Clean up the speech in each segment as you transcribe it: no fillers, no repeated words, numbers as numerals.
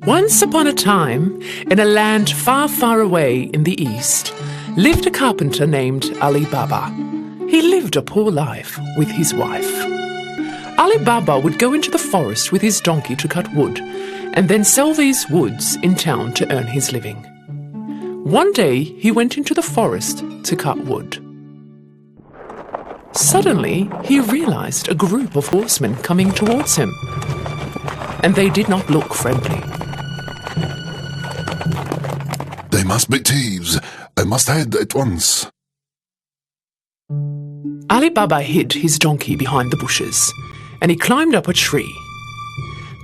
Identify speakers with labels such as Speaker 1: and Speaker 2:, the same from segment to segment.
Speaker 1: Once upon a time, in a land far, far away in the east, lived a carpenter named Ali Baba. He lived a poor life with his wife. Ali Baba would go into the forest with his donkey to cut wood, and then sell these woods in town to earn his living. One day, he went into the forest to cut wood. Suddenly, he realized a group of horsemen coming towards him, and they did not look friendly.
Speaker 2: They must be thieves. I must hide at once.
Speaker 1: Ali Baba hid his donkey behind the bushes, and he climbed up a tree.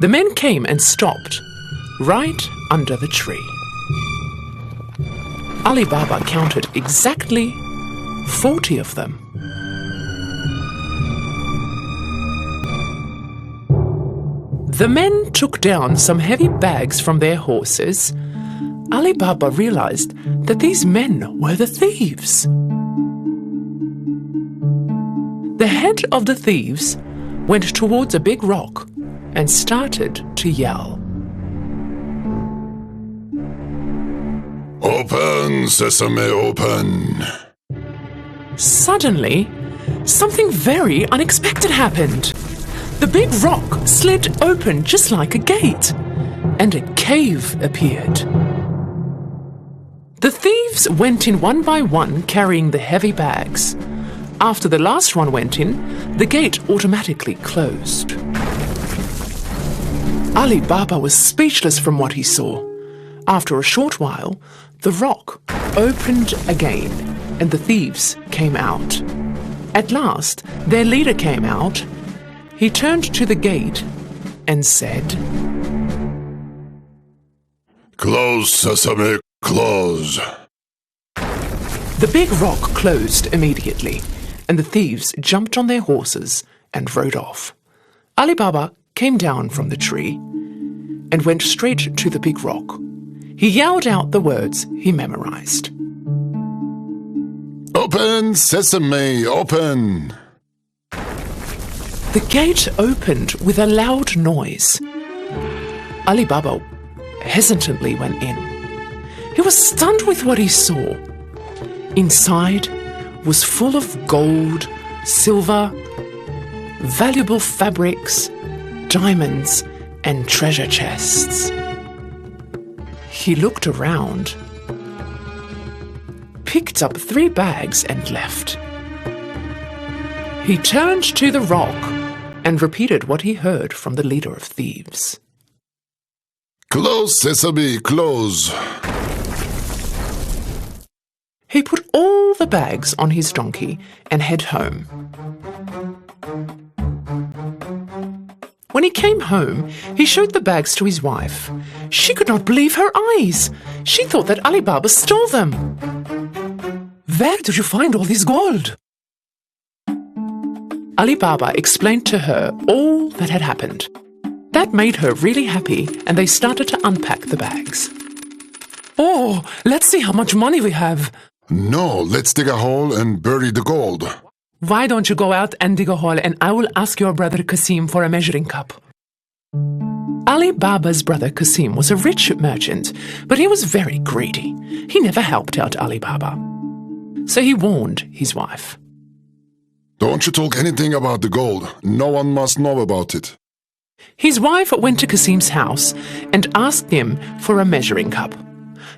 Speaker 1: The men came and stopped right under the tree. Ali Baba counted exactly 40 of them. The men took down some heavy bags from their horses. Ali Baba realized that these men were the thieves. The head of the thieves went towards a big rock and started to yell.
Speaker 2: Open, sesame, open.
Speaker 1: Suddenly, something very unexpected happened. The big rock slid open just like a gate, and a cave appeared. The thieves went in one by one, carrying the heavy bags. After the last one went in, the gate automatically closed. Ali Baba was speechless from what he saw. After a short while, the rock opened again, and the thieves came out. At last, their leader came out. He turned to the gate and said,
Speaker 2: Close, sesame, close.
Speaker 1: The big rock closed immediately, and the thieves jumped on their horses and rode off. Ali Baba came down from the tree and went straight to the big rock. He yelled out the words he memorized.
Speaker 2: Open, sesame, open.
Speaker 1: The gate opened with a loud noise. Ali Baba hesitantly went in. He was stunned with what he saw. Inside was full of gold, silver, valuable fabrics, diamonds, and treasure chests. He looked around, picked up 3 bags and left. He turned to the rock and repeated what he heard from the leader of thieves.
Speaker 2: Close, sesame, close.
Speaker 1: He put all the bags on his donkey and head home. When he came home, he showed the bags to his wife. She could not believe her eyes. She thought that Ali Baba stole them. Where did you find all this gold? Ali Baba explained to her all that had happened. That made her really happy, and they started to unpack the bags. Oh, let's see how much money we have.
Speaker 2: No, let's dig a hole and bury the gold.
Speaker 1: Why don't you go out and dig a hole, and I will ask your brother Kasim for a measuring cup. Ali Baba's brother Kasim was a rich merchant, but he was very greedy. He never helped out Ali Baba. So he warned his wife.
Speaker 2: Don't you talk anything about the gold. No one must know about it.
Speaker 1: His wife went to Kasim's house and asked him for a measuring cup.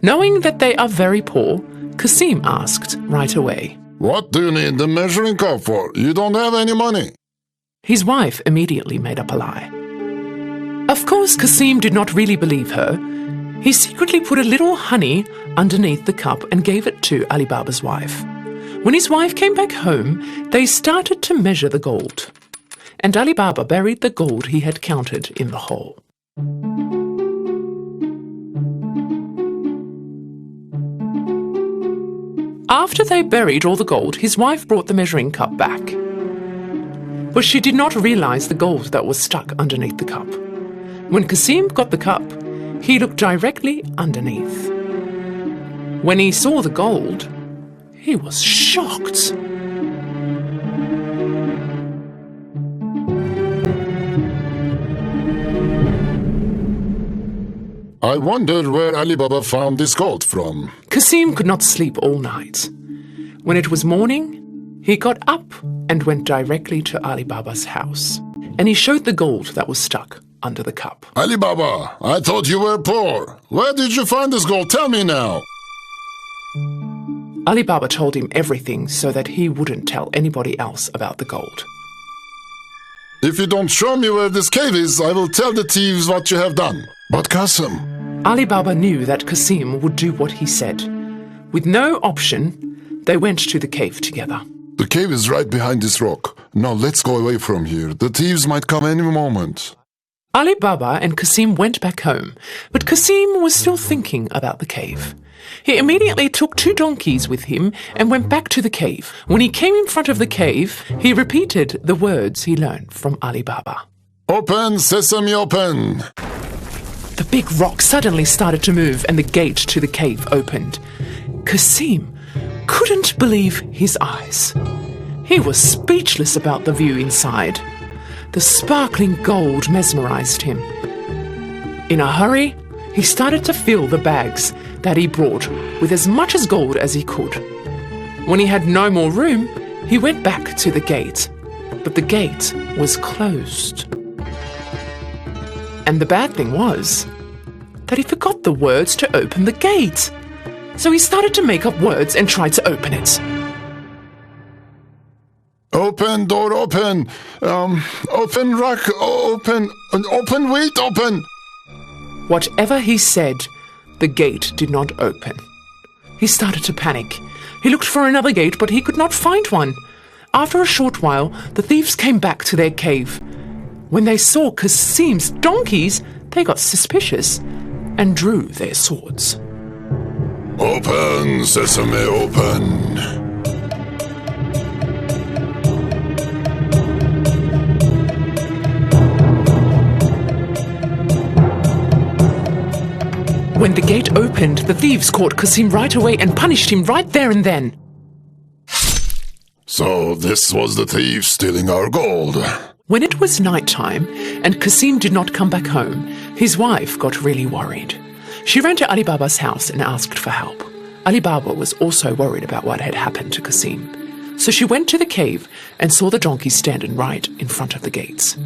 Speaker 1: Knowing that they are very poor, Kasim asked right away.
Speaker 2: What do you need the measuring cup for? You don't have any money.
Speaker 1: His wife immediately made up a lie. Of course, Kasim did not really believe her. He secretly put a little honey underneath the cup and gave it to Ali Baba's wife. When his wife came back home, they started to measure the gold. And Ali Baba buried the gold he had counted in the hole. After they buried all the gold, his wife brought the measuring cup back. But she did not realize the gold that was stuck underneath the cup. When Kasim got the cup, he looked directly underneath. When he saw the gold, he was shocked.
Speaker 2: I wonder where Alibaba found this gold from.
Speaker 1: Kasim could not sleep all night. When it was morning, he got up and went directly to Alibaba's house, and he showed the gold that was stuck under the cup.
Speaker 2: Alibaba, I thought you were poor. Where did you find this gold? Tell me now.
Speaker 1: Alibaba told him everything so that he wouldn't tell anybody else about the gold.
Speaker 2: If you don't show me where this cave is, I will tell the thieves what you have done. But Qasim...
Speaker 1: Alibaba knew that Qasim would do what he said. With no option, they went to the cave together.
Speaker 2: The cave is right behind this rock. Now let's go away from here. The thieves might come any moment.
Speaker 1: Alibaba and Qasim went back home, but Qasim was still thinking about the cave. He immediately took 2 donkeys with him and went back to the cave. When he came in front of the cave, he repeated the words he learned from Alibaba.
Speaker 2: Open, sesame, open!
Speaker 1: The big rock suddenly started to move and the gate to the cave opened. Qasim couldn't believe his eyes. He was speechless about the view inside. The sparkling gold mesmerized him. In a hurry, he started to fill the bags that he brought with as much as gold as he could. When he had no more room, he went back to the gate, but the gate was closed. And the bad thing was that he forgot the words to open the gate. So he started to make up words and tried to open it.
Speaker 2: Open, door, open. Open, rack, open. Open, wait, open.
Speaker 1: Whatever he said, the gate did not open. He started to panic. He looked for another gate, but he could not find one. After a short while, the thieves came back to their cave. When they saw Qasim's donkeys, they got suspicious and drew their swords.
Speaker 2: Open, sesame, open.
Speaker 1: When the gate opened, the thieves caught Qasim right away and punished him right there and then.
Speaker 2: So this was the thief stealing our gold.
Speaker 1: When it was night time and Qasim did not come back home, his wife got really worried. She ran to Alibaba's house and asked for help. Alibaba was also worried about what had happened to Qasim. So she went to the cave and saw the donkey standing right in front of the gates.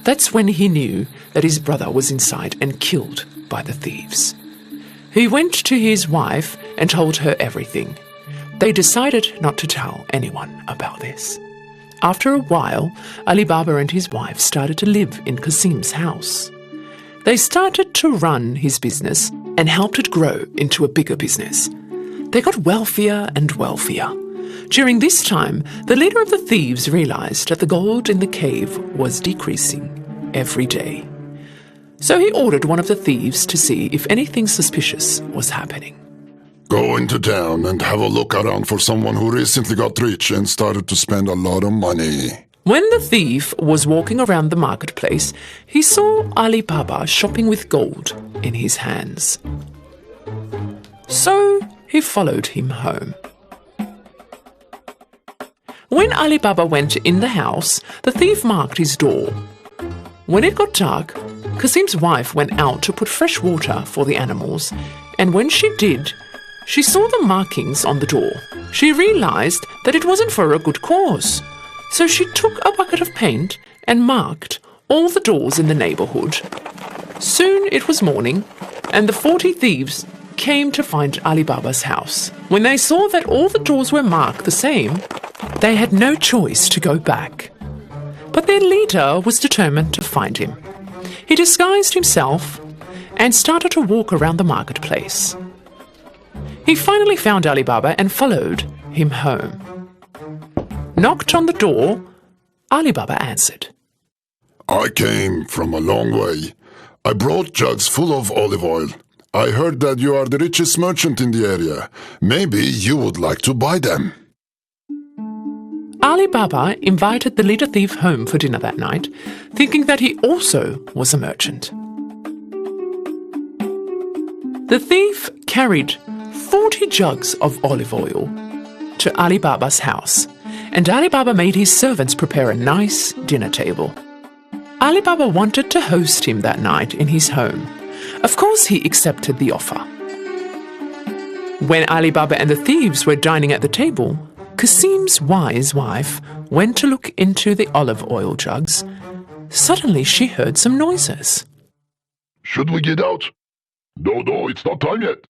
Speaker 1: That's when he knew that his brother was inside and killed by the thieves. He went to his wife and told her everything. They decided not to tell anyone about this. After a while, Alibaba and his wife started to live in Qasim's house. They started to run his business and helped it grow into a bigger business. They got wealthier and wealthier. During this time, the leader of the thieves realized that the gold in the cave was decreasing every day. So he ordered one of the thieves to see if anything suspicious was happening.
Speaker 2: Go into town and have a look around for someone who recently got rich and started to spend a lot of money.
Speaker 1: When the thief was walking around the marketplace, he saw Alibaba shopping with gold in his hands. So he followed him home. When Alibaba went in the house, the thief marked his door. When it got dark, Qasim's wife went out to put fresh water for the animals, and when she did, she saw the markings on the door. She realized that it wasn't for a good cause. So she took a bucket of paint and marked all the doors in the neighborhood. Soon it was morning, and the 40 thieves came to find Alibaba's house. When they saw that all the doors were marked the same, they had no choice to go back. But their leader was determined to find him. He disguised himself and started to walk around the marketplace. He finally found Alibaba and followed him home. Knocked on the door, Alibaba answered.
Speaker 2: I came from a long way. I brought jugs full of olive oil. I heard that you are the richest merchant in the area. Maybe you would like to buy them.
Speaker 1: Alibaba invited the leader thief home for dinner that night, thinking that he also was a merchant. The thief carried 40 jugs of olive oil to Alibaba's house, and Alibaba made his servants prepare a nice dinner table. Alibaba wanted to host him that night in his home. Of course, he accepted the offer. When Ali Baba and the thieves were dining at the table, Qasim's wise wife went to look into the olive oil jugs. Suddenly, she heard some noises.
Speaker 2: Should we get out? No, it's not time yet.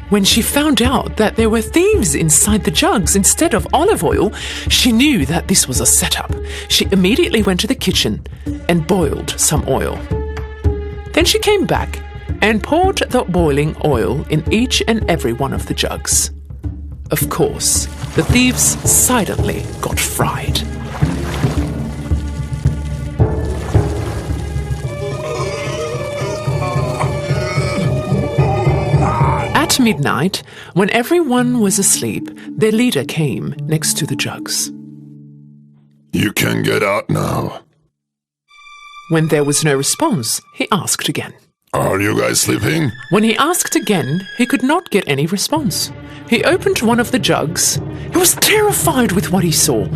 Speaker 1: When she found out that there were thieves inside the jugs instead of olive oil, she knew that this was a setup. She immediately went to the kitchen and boiled some oil. Then she came back and poured the boiling oil in each and every one of the jugs. Of course, the thieves silently got fried. At midnight, when everyone was asleep, their leader came next to the jugs.
Speaker 2: You can get out now.
Speaker 1: When there was no response, he asked again.
Speaker 2: Are you guys sleeping?
Speaker 1: When he asked again, he could not get any response. He opened one of the jugs. He was terrified with what he saw,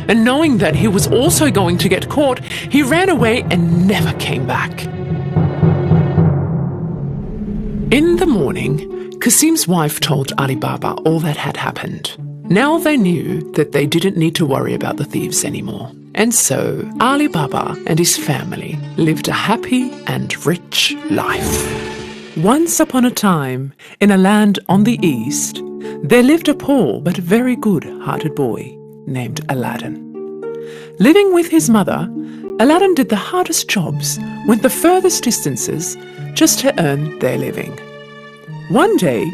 Speaker 1: and knowing that he was also going to get caught, he ran away and never came back. In the morning, Qasim's wife told Ali Baba all that had happened. Now they knew that they didn't need to worry about the thieves anymore. And so Ali Baba and his family lived a happy and rich life. Once upon a time, in a land on the east, there lived a poor but very good-hearted boy named Aladdin. Living with his mother, Aladdin did the hardest jobs, went the furthest distances, just to earn their living. One day,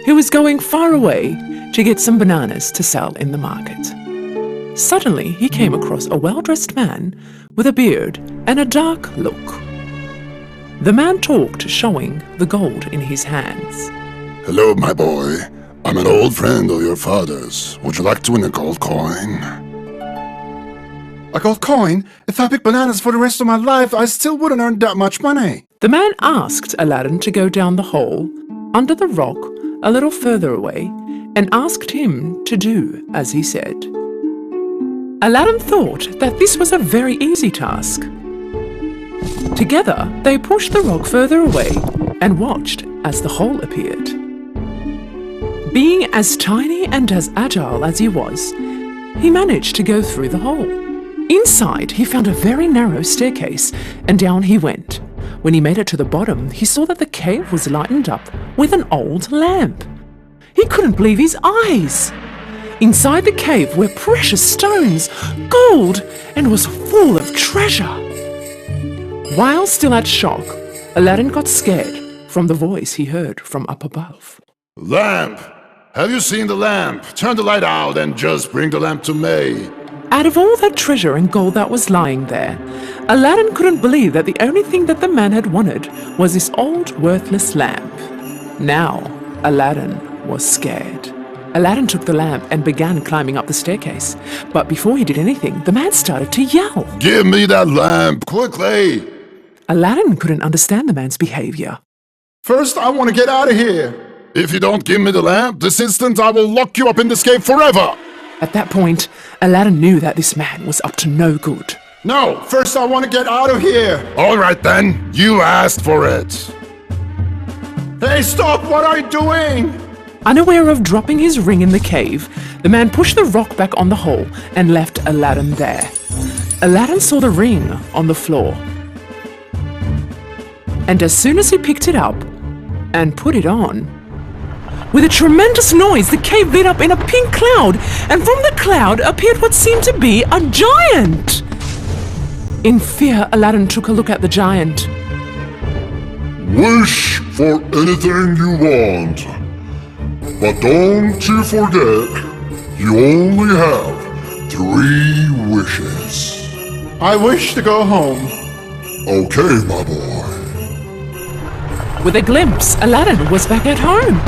Speaker 1: he was going far away to get some bananas to sell in the market. Suddenly, he came across a well-dressed man with a beard and a dark look. The man talked, showing the gold in his hands.
Speaker 2: Hello, my boy. I'm an old friend of your father's. Would you like to win a gold coin?
Speaker 3: A gold coin? If I pick bananas for the rest of my life, I still wouldn't earn that much money.
Speaker 1: The man asked Aladdin to go down the hole, under the rock, a little further away, and asked him to do as he said. Aladdin thought that this was a very easy task. Together, they pushed the rock further away and watched as the hole appeared. Being as tiny and as agile as he was, he managed to go through the hole. Inside, he found a very narrow staircase, and down he went. When he made it to the bottom, he saw that the cave was lightened up with an old lamp. He couldn't believe his eyes. Inside the cave were precious stones, gold, and was full of treasure. While still at shock, Aladdin got scared from the voice he heard from up above.
Speaker 2: Lamp! Have you seen the lamp? Turn the light out and just bring the lamp to me.
Speaker 1: Out of all that treasure and gold that was lying there, Aladdin couldn't believe that the only thing that the man had wanted was this old, worthless lamp. Now, Aladdin was scared. Aladdin took the lamp and began climbing up the staircase. But before he did anything, the man started to yell.
Speaker 2: Give me that lamp, quickly!
Speaker 1: Aladdin couldn't understand the man's behavior.
Speaker 3: First, I want to get out of here.
Speaker 2: If you don't give me the lamp, this instant I will lock you up in this cave forever!
Speaker 1: At that point, Aladdin knew that this man was up to no good.
Speaker 3: No, first I want to get out of here.
Speaker 2: All right then, you asked for it.
Speaker 3: Hey, stop! What are you doing?
Speaker 1: Unaware of dropping his ring in the cave, the man pushed the rock back on the hole and left Aladdin there. Aladdin saw the ring on the floor. And as soon as he picked it up and put it on, with a tremendous noise, the cave lit up in a pink cloud, and from the cloud appeared what seemed to be a giant. In fear, Aladdin took a look at the giant.
Speaker 2: Wish for anything you want. But don't you forget, you only have 3 wishes.
Speaker 3: I wish to go home.
Speaker 2: Okay, my boy.
Speaker 1: With a glimpse, Aladdin was back at home.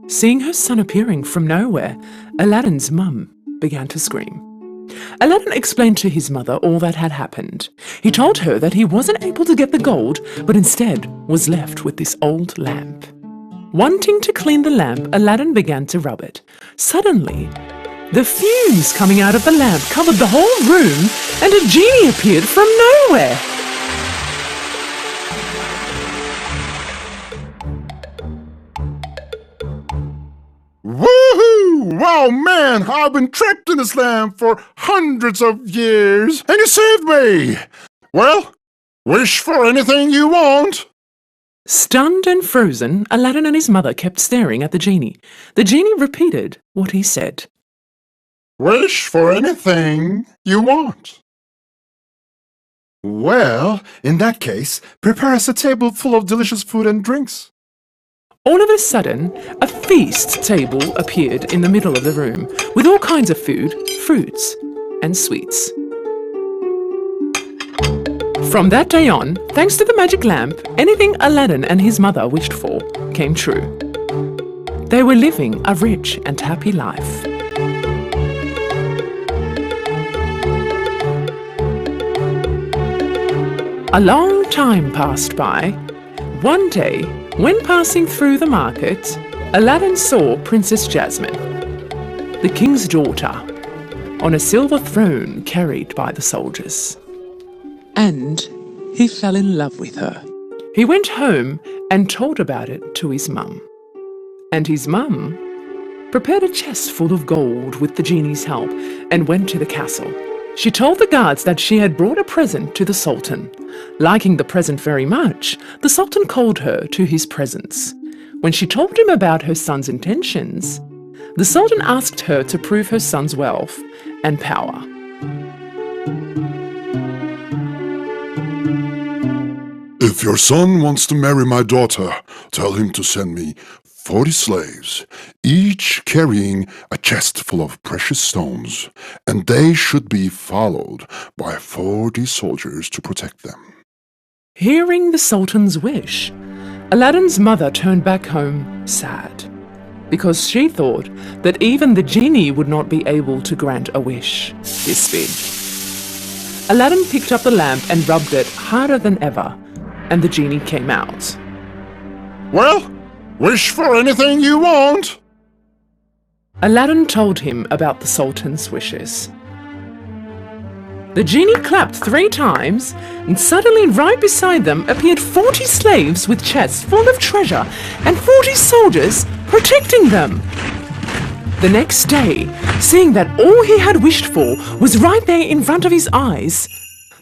Speaker 1: Seeing her son appearing from nowhere, Aladdin's mum began to scream. Aladdin explained to his mother all that had happened. He told her that he wasn't able to get the gold, but instead was left with this old lamp. Wanting to clean the lamp, Aladdin began to rub it. Suddenly, The fumes coming out of the lamp covered the whole room, and a genie appeared from nowhere.
Speaker 3: Woohoo! Wow, man, I've been trapped in this lamp for hundreds of years, and you saved me! Well, wish for anything you want.
Speaker 1: Stunned and frozen, Aladdin and his mother kept staring at the genie. The genie repeated what he said.
Speaker 3: Wish for anything you want. Well, in that case, prepare us a table full of delicious food and drinks.
Speaker 1: All of a sudden, a feast table appeared in the middle of the room, with all kinds of food, fruits, and sweets. From that day on, thanks to the magic lamp, anything Aladdin and his mother wished for came true. They were living a rich and happy life. A long time passed by. One day, when passing through the market, Aladdin saw Princess Jasmine, the king's daughter, on a silver throne carried by the soldiers. And he fell in love with her. He went home and told about it to his mum. And his mum prepared a chest full of gold with the genie's help and went to the castle. She told the guards that she had brought a present to the Sultan. Liking the present very much, the Sultan called her to his presence. When she told him about her son's intentions, the Sultan asked her to prove her son's wealth and power.
Speaker 2: If your son wants to marry my daughter, tell him to send me 40 slaves, each carrying a chest full of precious stones, and they should be followed by 40 soldiers to protect them.
Speaker 1: Hearing the Sultan's wish, Aladdin's mother turned back home sad, because she thought that even the genie would not be able to grant a wish this big. Aladdin picked up the lamp and rubbed it harder than ever, and the genie came out.
Speaker 3: Well, wish for anything you want.
Speaker 1: Aladdin told him about the Sultan's wishes. The genie clapped 3 times, and suddenly right beside them appeared 40 slaves with chests full of treasure and 40 soldiers protecting them. The next day, seeing that all he had wished for was right there in front of his eyes,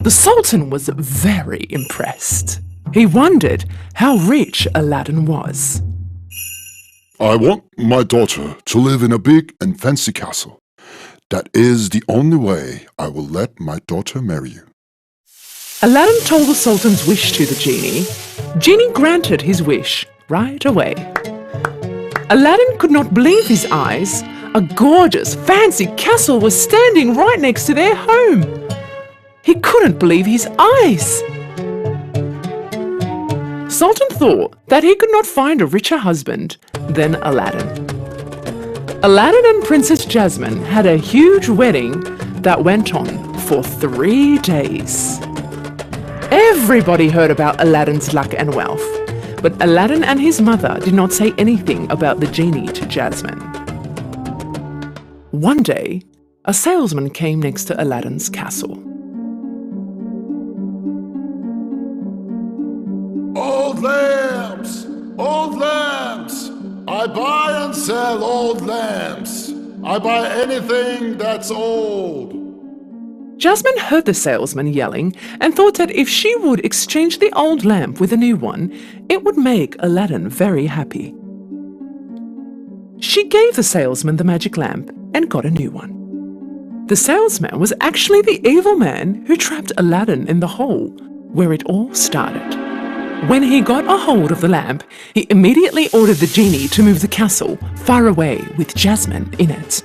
Speaker 1: the Sultan was very impressed. He wondered how rich Aladdin was.
Speaker 2: I want my daughter to live in a big and fancy castle. That is the only way I will let my daughter marry you.
Speaker 1: Aladdin told the Sultan's wish to the genie. Genie granted his wish right away. Aladdin could not believe his eyes. A gorgeous, fancy castle was standing right next to their home. He couldn't believe his eyes. Sultan thought that he could not find a richer husband than Aladdin. Aladdin and Princess Jasmine had a huge wedding that went on for 3 days. Everybody heard about Aladdin's luck and wealth, but Aladdin and his mother did not say anything about the genie to Jasmine. One day, a salesman came next to Aladdin's castle.
Speaker 2: Old lamps! Old lamps! I buy and sell old lamps. I buy anything that's old.
Speaker 1: Jasmine heard the salesman yelling and thought that if she would exchange the old lamp with a new one, it would make Aladdin very happy. She gave the salesman the magic lamp and got a new one. The salesman was actually the evil man who trapped Aladdin in the hole where it all started. When he got a hold of the lamp, he immediately ordered the genie to move the castle far away with Jasmine in it.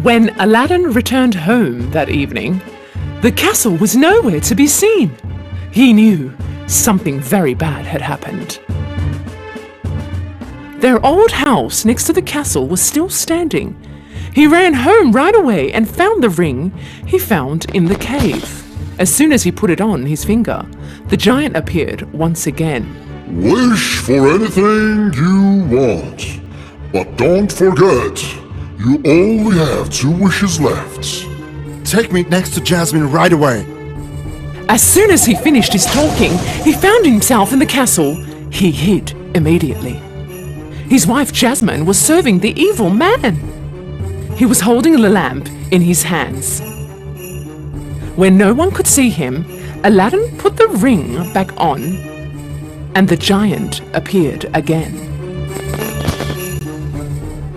Speaker 1: When Aladdin returned home that evening, the castle was nowhere to be seen. He knew something very bad had happened. Their old house next to the castle was still standing. He ran home right away and found the ring he found in the cave. As soon as he put it on his finger, the giant appeared once again.
Speaker 2: Wish for anything you want. But don't forget, you only have 2 wishes left.
Speaker 3: Take me next to Jasmine right away.
Speaker 1: As soon as he finished his talking, he found himself in the castle. He hid immediately. His wife Jasmine was serving the evil man. He was holding the lamp in his hands. When no one could see him, Aladdin put the ring back on, and the giant appeared again.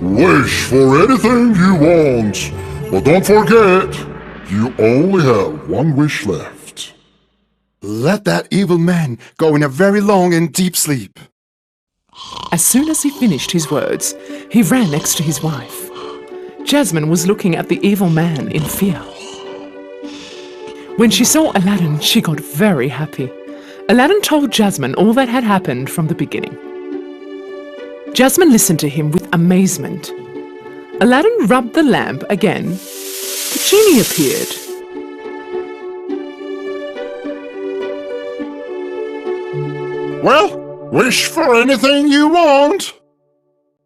Speaker 2: Wish for anything you want, but don't forget, you only have 1 wish left.
Speaker 3: Let that evil man go in a very long and deep sleep.
Speaker 1: As soon as he finished his words, he ran next to his wife. Jasmine was looking at the evil man in fear. When she saw Aladdin, she got very happy. Aladdin told Jasmine all that had happened from the beginning. Jasmine listened to him with amazement. Aladdin rubbed the lamp again. The genie appeared.
Speaker 3: Well, wish for anything you want.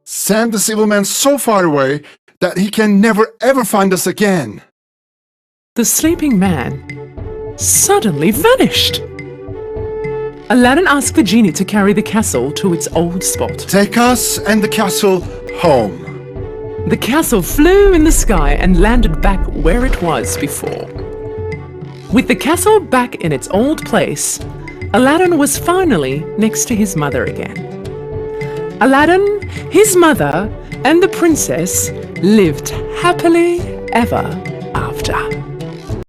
Speaker 3: Send this evil man so far away that he can never ever find us again.
Speaker 1: The sleeping man suddenly vanished. Aladdin asked the genie to carry the castle to its old spot.
Speaker 3: Take us and the castle home.
Speaker 1: The castle flew in the sky and landed back where it was before. With the castle back in its old place, Aladdin was finally next to his mother again. Aladdin, his mother, and the princess lived happily ever after.